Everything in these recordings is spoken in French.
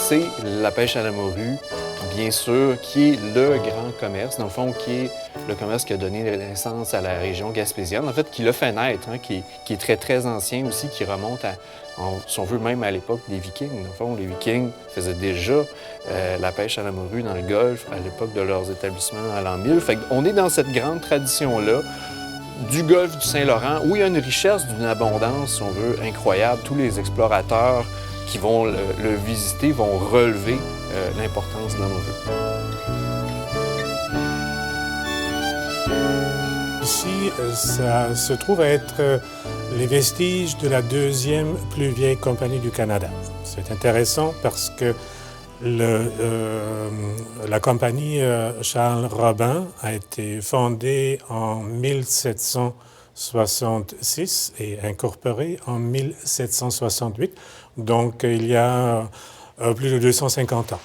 C'est la pêche à la morue, bien sûr, qui est le grand commerce, dans le fond, qui est le commerce qui a donné naissance à la région gaspésienne, en fait, qui l'a fait naître, hein, qui est très, très ancien aussi, qui remonte à, si on veut, même à l'époque des Vikings. Dans le fond, les Vikings faisaient déjà la pêche à la morue dans le Golfe à l'époque de leurs établissements à l'an 1000. Fait qu'on est dans cette grande tradition-là du Golfe du Saint-Laurent, où il y a une richesse d'une abondance, si on veut, incroyable. Tous les explorateurs qui vont le visiter vont relever l'importance de la morue. Ici, ça se trouve à être les vestiges de la deuxième plus vieille compagnie du Canada. C'est intéressant parce que la compagnie Charles Robin a été fondée en 1766 et incorporée en 1768. Donc, il y a plus de 250 ans.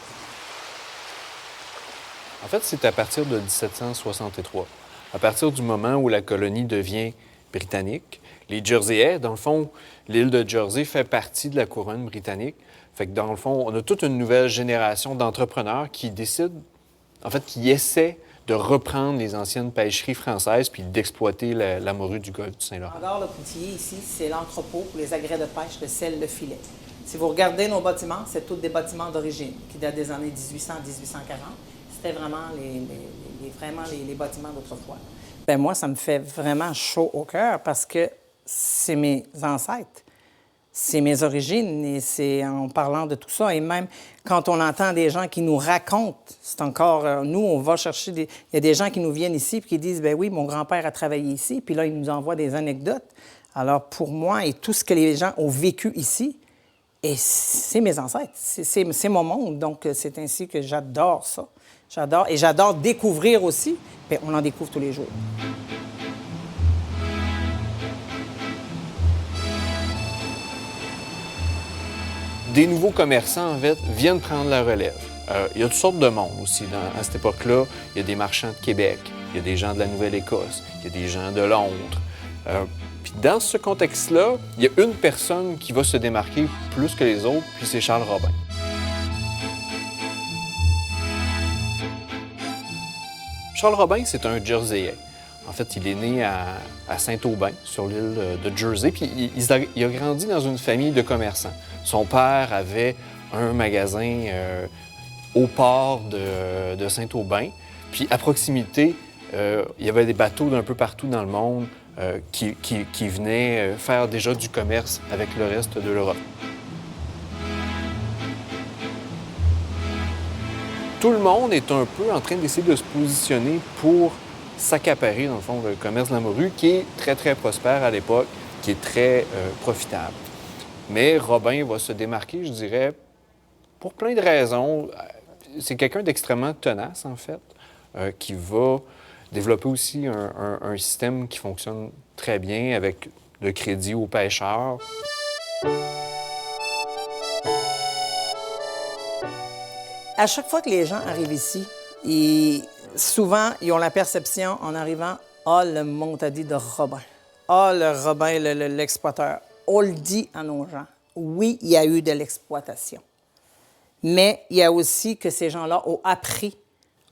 En fait, c'est à partir de 1763. À partir du moment où la colonie devient britannique, les Jerseyais, dans le fond, l'île de Jersey fait partie de la couronne britannique. Fait que dans le fond, on a toute une nouvelle génération d'entrepreneurs qui décident, en fait, qui essaient de reprendre les anciennes pêcheries françaises puis d'exploiter la morue du Golfe du Saint-Laurent. Encore, le Poutier, ici, c'est l'entrepôt pour les agrès de pêche, le sel, le filet. Si vous regardez nos bâtiments, c'est tous des bâtiments d'origine qui datent des années 1800-1840. C'était vraiment les bâtiments d'autrefois. Bien, moi, ça me fait vraiment chaud au cœur parce que c'est mes ancêtres. C'est mes origines et c'est en parlant de tout ça. Et même quand on entend des gens qui nous racontent, c'est encore... nous, on va chercher des... Il y a des gens qui nous viennent ici et qui disent, ben oui, mon grand-père a travaillé ici. Puis là, ils nous envoient des anecdotes. Alors, pour moi, et tout ce que les gens ont vécu ici, et c'est mes ancêtres. C'est mon monde. Donc, c'est ainsi que j'adore ça. J'adore. Et j'adore découvrir aussi. Bien, on en découvre tous les jours. Des nouveaux commerçants, en fait, viennent prendre la relève. Il y a toutes sortes de monde aussi. À cette époque-là, il y a des marchands de Québec, il y a des gens de la Nouvelle-Écosse, il y a des gens de Londres. Puis dans ce contexte-là, il y a une personne qui va se démarquer plus que les autres, puis c'est Charles Robin. Charles Robin, c'est un Jerseyais. En fait, il est né à Saint-Aubin, sur l'île de Jersey, puis il a grandi dans une famille de commerçants. Son père avait un magasin au port de Saint-Aubin, puis à proximité, il y avait des bateaux d'un peu partout dans le monde qui venaient faire déjà du commerce avec le reste de l'Europe. Tout le monde est un peu en train d'essayer de se positionner pour s'accaparer, dans le fond, le commerce de la morue, qui est très, très prospère à l'époque, qui est très profitable. Mais Robin va se démarquer, je dirais, pour plein de raisons. C'est quelqu'un d'extrêmement tenace, en fait, qui va développer aussi un système qui fonctionne très bien avec le crédit aux pêcheurs. À chaque fois que les gens arrivent ici, souvent, ils ont la perception, en arrivant, « Ah, le Montadi de Robin. Ah, le Robin, l'exploiteur. » On le dit à nos gens. Oui, il y a eu de l'exploitation. Mais il y a aussi que ces gens-là ont appris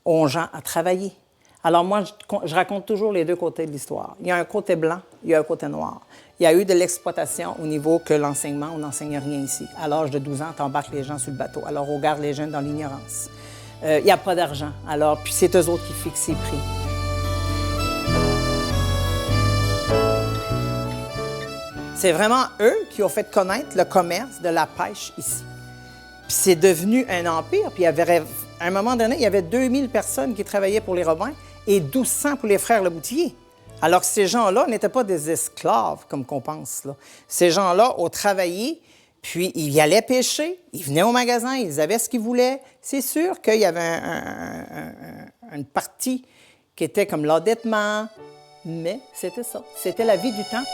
aux gens à travailler. Alors moi, je raconte toujours les deux côtés de l'histoire. Il y a un côté blanc, il y a un côté noir. Il y a eu de l'exploitation au niveau que l'enseignement, on n'enseigne rien ici. À l'âge de 12 ans, tu embarques les gens sur le bateau. Alors on garde les jeunes dans l'ignorance. Il n'y a pas d'argent. Alors, puis c'est eux autres qui fixent les prix. C'est vraiment eux qui ont fait connaître le commerce de la pêche ici. Puis c'est devenu un empire. Puis à un moment donné, il y avait 2000 personnes qui travaillaient pour les Robins et 1200 pour les frères Leboutillier. Alors que ces gens-là n'étaient pas des esclaves, comme qu'on pense, là. Ces gens-là ont travaillé, puis ils y allaient pêcher, ils venaient au magasin, ils avaient ce qu'ils voulaient. C'est sûr qu'il y avait une partie qui était comme l'endettement, mais c'était ça. C'était la vie du temps.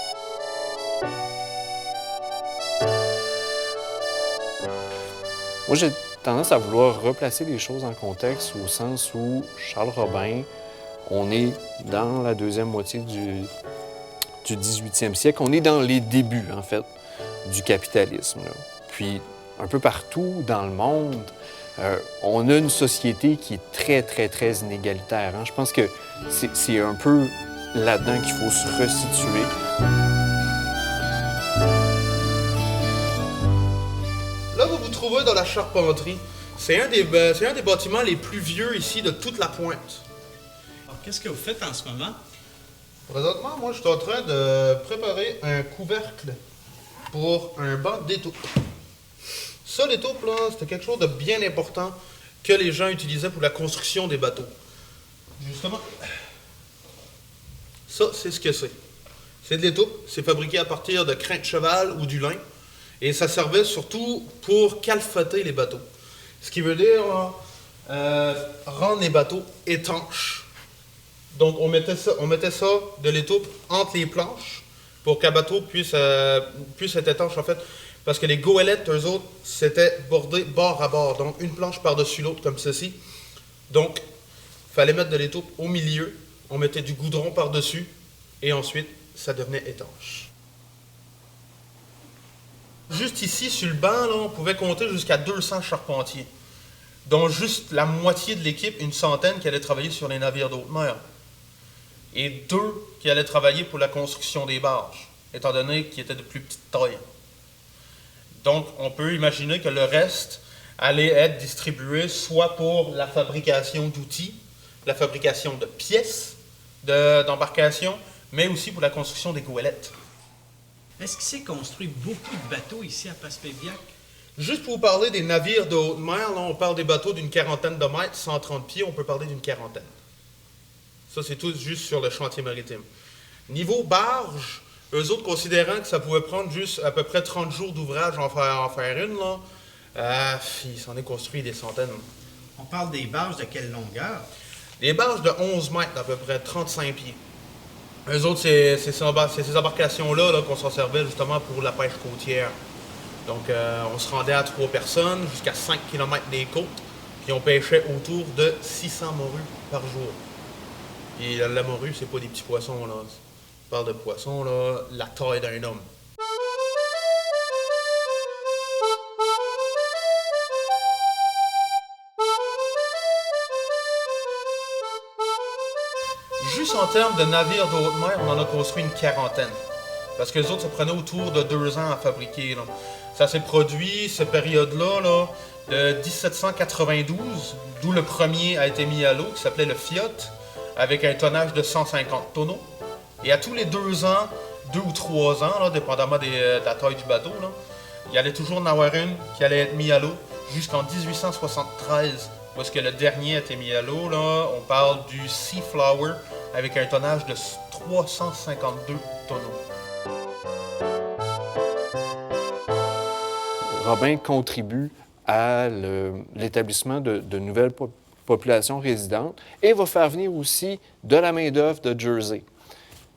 Moi, j'ai tendance à vouloir replacer les choses en contexte au sens où Charles Robin, on est dans la deuxième moitié du 18e siècle. On est dans les débuts, en fait, du capitalisme, là. Puis, un peu partout dans le monde, on a une société qui est très, très, très inégalitaire, hein. Je pense que c'est un peu là-dedans qu'il faut se resituer. Là, vous vous trouvez dans la charpenterie. C'est un des bâtiments les plus vieux ici de toute la pointe. Alors, qu'est-ce que vous faites en ce moment? Présentement, moi, je suis en train de préparer un couvercle pour un banc d'étoupe. Ça, l'étoupe, là, c'était quelque chose de bien important que les gens utilisaient pour la construction des bateaux. Justement, ça, c'est ce que c'est. C'est de l'étoupe. C'est fabriqué à partir de crin de cheval ou du lin. Et ça servait surtout pour calfater les bateaux. Ce qui veut dire rendre les bateaux étanches. Donc, on mettait ça de l'étoupe entre les planches pour qu'un bateau puisse être étanche, en fait. Parce que les goélettes, eux autres, c'était bordé bord à bord. Donc, une planche par-dessus l'autre, comme ceci. Donc, il fallait mettre de l'étoupe au milieu. On mettait du goudron par-dessus. Et ensuite, ça devenait étanche. Juste ici, sur le banc, là, on pouvait compter jusqu'à 200 charpentiers. Dont juste la moitié de l'équipe, une centaine, qui allait travailler sur les navires d'haute mer. Et 2 qui allaient travailler pour la construction des barges, étant donné qu'ils étaient de plus petite taille. Donc, on peut imaginer que le reste allait être distribué soit pour la fabrication d'outils, la fabrication de pièces d'embarcation, mais aussi pour la construction des goélettes. Est-ce qu'il s'est construit beaucoup de bateaux ici à Passepébiac? Juste pour vous parler des navires de haute mer, là, on parle des bateaux d'une quarantaine de mètres, 130 pieds, on peut parler d'une quarantaine. Ça, c'est tout juste sur le chantier maritime. Niveau barge, eux autres considérant que ça pouvait prendre juste à peu près 30 jours d'ouvrage en faire une, là, il s'en est construit des centaines. On parle des barges de quelle longueur? Des barges de 11 mètres, à peu près 35 pieds. Eux autres, c'est ces embarcations-là qu'on s'en servait justement pour la pêche côtière. Donc, on se rendait à 3 personnes, jusqu'à 5 km des côtes, puis on pêchait autour de 600 morues par jour. Et la morue, c'est pas des petits poissons, là. On parle de poissons, là, la taille d'un homme. Juste en termes de navires de haute mer, on en a construit une quarantaine. Parce que les autres, ça prenait autour de 2 ans à fabriquer, là. Ça s'est produit, cette période-là, là, de 1792, d'où le premier a été mis à l'eau, qui s'appelait le Fiat, avec un tonnage de 150 tonneaux. Et à tous les 2 ans, 2 ou 3 ans, là, dépendamment de la taille du bateau, là, il y allait toujours en avoir une qui allait être mise à l'eau jusqu'en 1873, où est-ce que le dernier a été mis à l'eau. Là, on parle du Sea Flower, avec un tonnage de 352 tonneaux. Robin contribue à l'établissement de nouvelles populations résidentes et va faire venir aussi de la main-d'œuvre de Jersey.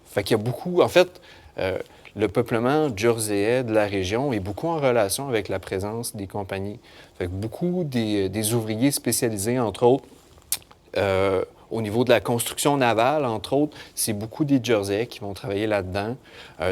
Fait qu'il y a beaucoup, en fait, le peuplement jerseyais de la région est beaucoup en relation avec la présence des compagnies. Fait que beaucoup des ouvriers spécialisés, entre autres, Au niveau de la construction navale, entre autres, c'est beaucoup des Jersey qui vont travailler là-dedans.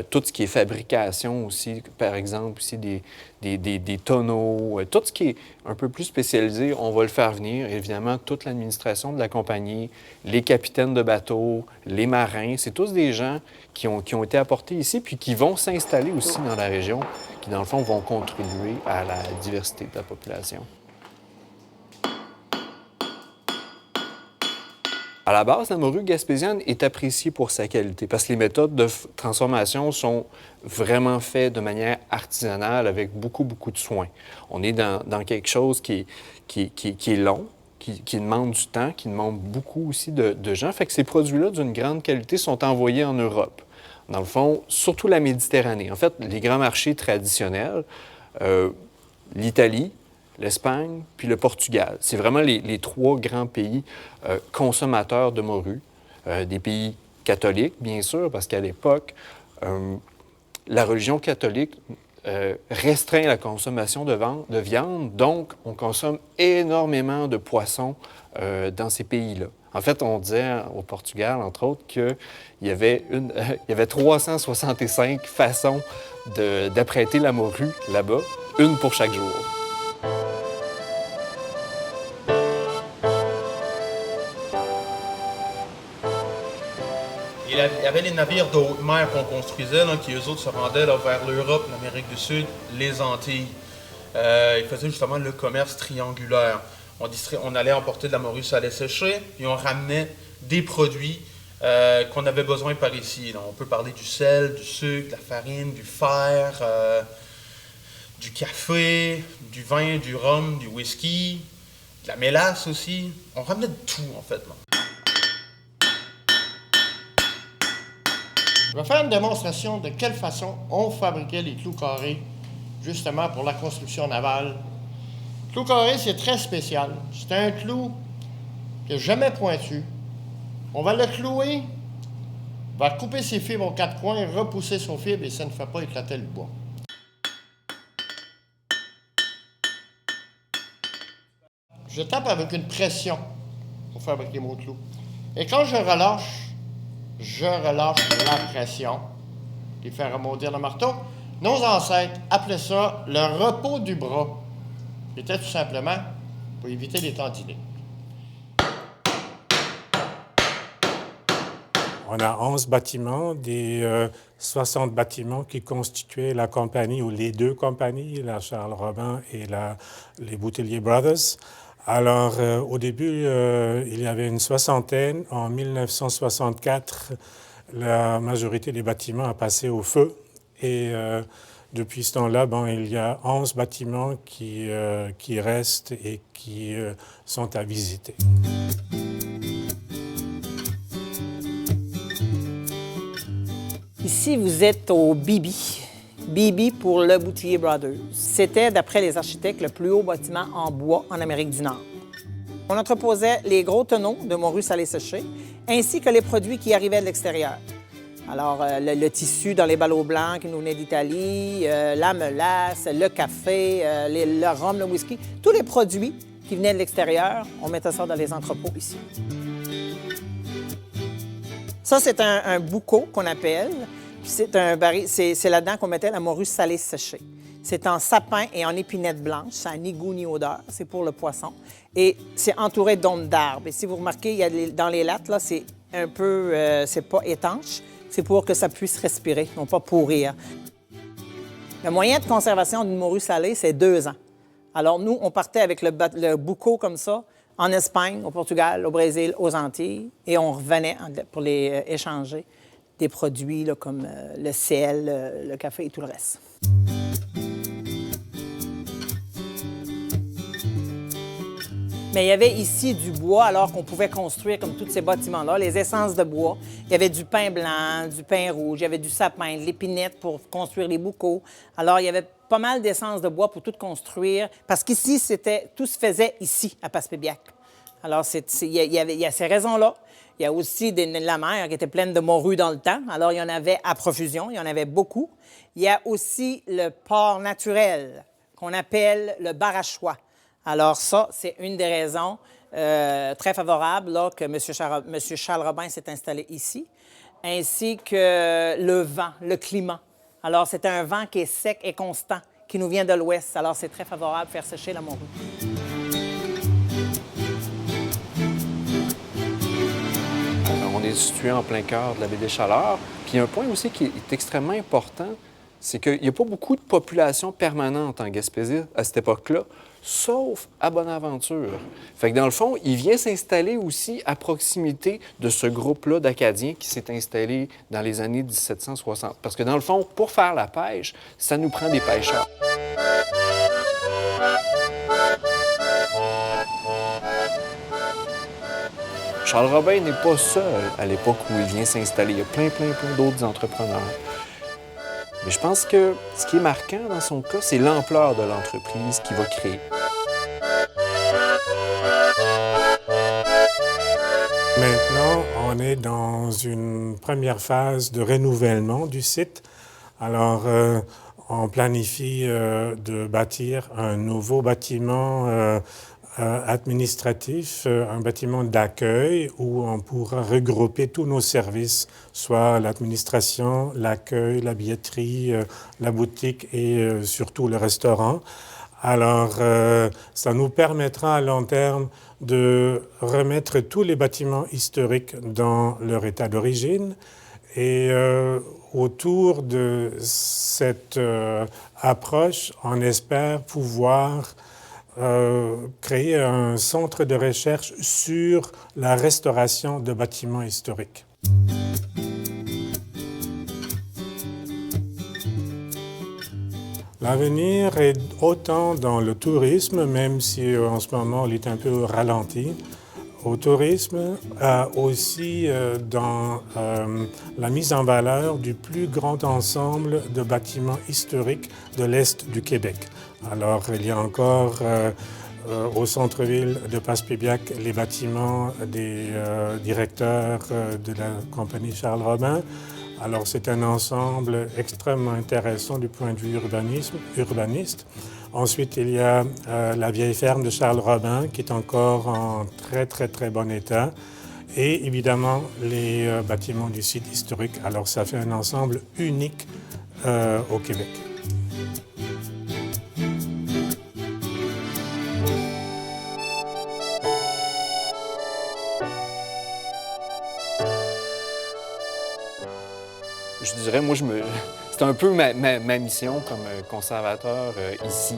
Tout ce qui est fabrication aussi, par exemple, aussi des tonneaux, tout ce qui est un peu plus spécialisé, on va le faire venir. Évidemment, toute l'administration de la compagnie, les capitaines de bateaux, les marins, c'est tous des gens qui ont été apportés ici puis qui vont s'installer aussi dans la région, qui, dans le fond, vont contribuer à la diversité de la population. À la base, la morue gaspésienne est appréciée pour sa qualité parce que les méthodes de transformation sont vraiment faites de manière artisanale avec beaucoup, beaucoup de soin. On est dans quelque chose qui est long, qui demande du temps, qui demande beaucoup aussi de gens. Fait que ces produits-là d'une grande qualité sont envoyés en Europe. Dans le fond, surtout la Méditerranée. En fait, les grands marchés traditionnels, l'Italie, l'Espagne, puis le Portugal. C'est vraiment les trois grands pays consommateurs de morue. Des pays catholiques, bien sûr, parce qu'à l'époque, la religion catholique restreint la consommation de viande, donc on consomme énormément de poissons dans ces pays-là. En fait, on disait au Portugal, entre autres, qu'il y avait 365 façons d'apprêter la morue là-bas, une pour chaque jour. Il y avait les navires de haute mer qu'on construisait, là, qui eux autres se rendaient là, vers l'Europe, l'Amérique du Sud, les Antilles. Ils faisaient justement le commerce triangulaire. On allait emporter de la morue salée séchée, puis on ramenait des produits qu'on avait besoin par ici. Là, on peut parler du sel, du sucre, de la farine, du fer, du café, du vin, du rhum, du whisky, de la mélasse aussi. On ramenait de tout, en fait. Là. Je vais faire une démonstration de quelle façon on fabriquait les clous carrés, justement pour la construction navale. Le clou carré, c'est très spécial. C'est un clou qui n'est jamais pointu. On va le clouer, on va couper ses fibres aux quatre coins, repousser son fibre et ça ne fait pas éclater le bois. Je tape avec une pression pour fabriquer mon clou. Et quand je relâche la pression qui fait rebondir le marteau. Nos ancêtres appelaient ça le repos du bras. C'était tout simplement pour éviter les tendinés. On a 11 bâtiments, des 60 bâtiments qui constituaient la compagnie ou les deux compagnies, la Charles Robin et les Boutillier Brothers. Alors, au début, il y avait une soixantaine. En 1964, la majorité des bâtiments a passé au feu. Et depuis ce temps-là, il y a 11 bâtiments qui restent et qui sont à visiter. Ici, vous êtes au Bibi. Bibi pour le Boutillier Brothers. C'était, d'après les architectes, le plus haut bâtiment en bois en Amérique du Nord. On entreposait les gros tonneaux de morue salée séchée, ainsi que les produits qui arrivaient de l'extérieur. Alors, le tissu dans les ballots blancs qui nous venaient d'Italie, la mélasse, le café, le rhum, le whisky, tous les produits qui venaient de l'extérieur, on mettait ça dans les entrepôts ici. Ça, c'est un boucau qu'on appelle. C'est un baril, c'est là-dedans qu'on mettait la morue salée séchée. C'est en sapin et en épinette blanche. Ça n'a ni goût ni odeur. C'est pour le poisson. Et c'est entouré d'ondes d'arbres. Et si vous remarquez, il y a dans les lattes, là, c'est un peu... c'est pas étanche. C'est pour que ça puisse respirer, non pas pourrir. Le moyen de conservation d'une morue salée, c'est 2 ans. Alors, nous, on partait avec le boucau comme ça, en Espagne, au Portugal, au Brésil, aux Antilles, et on revenait pour les échanger des produits là, comme le sel, le café et tout le reste. Mais il y avait ici du bois, alors qu'on pouvait construire comme tous ces bâtiments-là, les essences de bois. Il y avait du pin blanc, du pin rouge, il y avait du sapin, de l'épinette pour construire les boucaux. Alors, il y avait pas mal d'essences de bois pour tout construire, parce qu'ici, tout se faisait ici, à Passepébiac. Alors, il y a ces raisons-là. Il y a aussi la mer qui était pleine de morue dans le temps. Alors, il y en avait à profusion, il y en avait beaucoup. Il y a aussi le port naturel, qu'on appelle le Barachois. Alors ça, c'est une des raisons. très favorable là, que M. Charles Robin s'est installé ici, ainsi que le vent, le climat. Alors, c'est un vent qui est sec et constant, qui nous vient de l'ouest. Alors, c'est très favorable de faire sécher la morue. On est situé en plein cœur de la baie des Chaleurs. Puis un point aussi qui est extrêmement important, c'est qu'il n'y a pas beaucoup de population permanente en Gaspésie à cette époque-là, sauf à Bonaventure. Fait que dans le fond, il vient s'installer aussi à proximité de ce groupe-là d'Acadiens qui s'est installé dans les années 1760. Parce que dans le fond, pour faire la pêche, ça nous prend des pêcheurs. Charles Robin n'est pas seul à l'époque où il vient s'installer. Il y a plein d'autres entrepreneurs. Mais je pense que ce qui est marquant dans son cas, c'est l'ampleur de l'entreprise qu'il va créer. Maintenant, on est dans une première phase de renouvellement du site. Alors, on planifie de bâtir un nouveau bâtiment administratif, un bâtiment d'accueil où on pourra regrouper tous nos services, soit l'administration, l'accueil, la billetterie, la boutique et surtout le restaurant. Alors, ça nous permettra à long terme de remettre tous les bâtiments historiques dans leur état d'origine. Et autour de cette approche, on espère pouvoir créer un centre de recherche sur la restauration de bâtiments historiques. L'avenir est autant dans le tourisme, même si en ce moment il est un peu ralenti, au tourisme, aussi dans la mise en valeur du plus grand ensemble de bâtiments historiques de l'Est du Québec. Alors, il y a encore au centre-ville de Passepébiac les bâtiments des directeurs de la compagnie Charles Robin. Alors, c'est un ensemble extrêmement intéressant du point de vue urbaniste. Ensuite, il y a la vieille ferme de Charles Robin qui est encore en très bon état. Et évidemment, les bâtiments du site historique. Alors, ça fait un ensemble unique au Québec. Je dirais, moi, c'est un peu ma mission comme conservateur ici.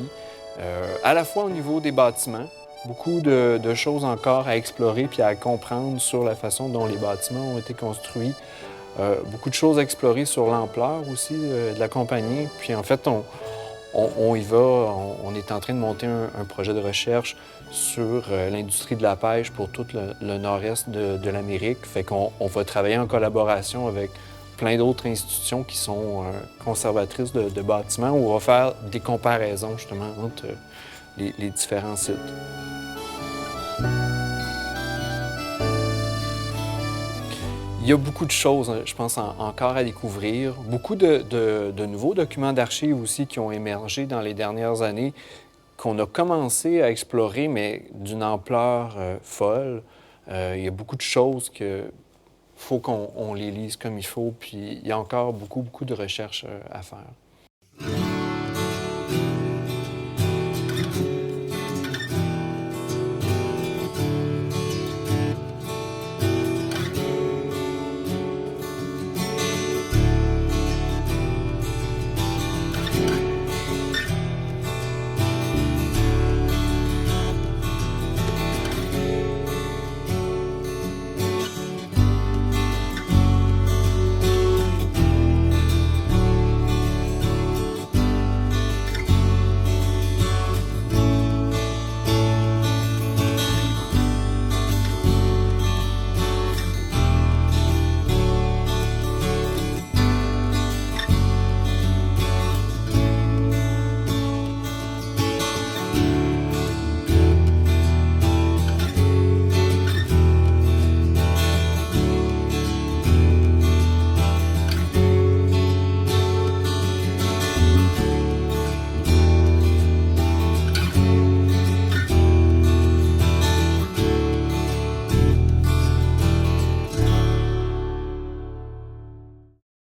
À la fois au niveau des bâtiments, beaucoup de choses encore à explorer puis à comprendre sur la façon dont les bâtiments ont été construits. Beaucoup de choses à explorer sur l'ampleur aussi de la compagnie. Puis en fait, on y va, on est en train de monter un projet de recherche sur l'industrie de la pêche pour tout le nord-est de l'Amérique. Fait qu'on va travailler en collaboration avec plein d'autres institutions qui sont conservatrices de bâtiments où on va faire des comparaisons justement entre les différents sites. Il y a beaucoup de choses, je pense, encore à découvrir. Beaucoup de nouveaux documents d'archives aussi qui ont émergé dans les dernières années, qu'on a commencé à explorer, mais d'une ampleur folle. Il y a beaucoup de choses que faut qu'on les lise comme il faut, puis il y a encore beaucoup de recherches à faire.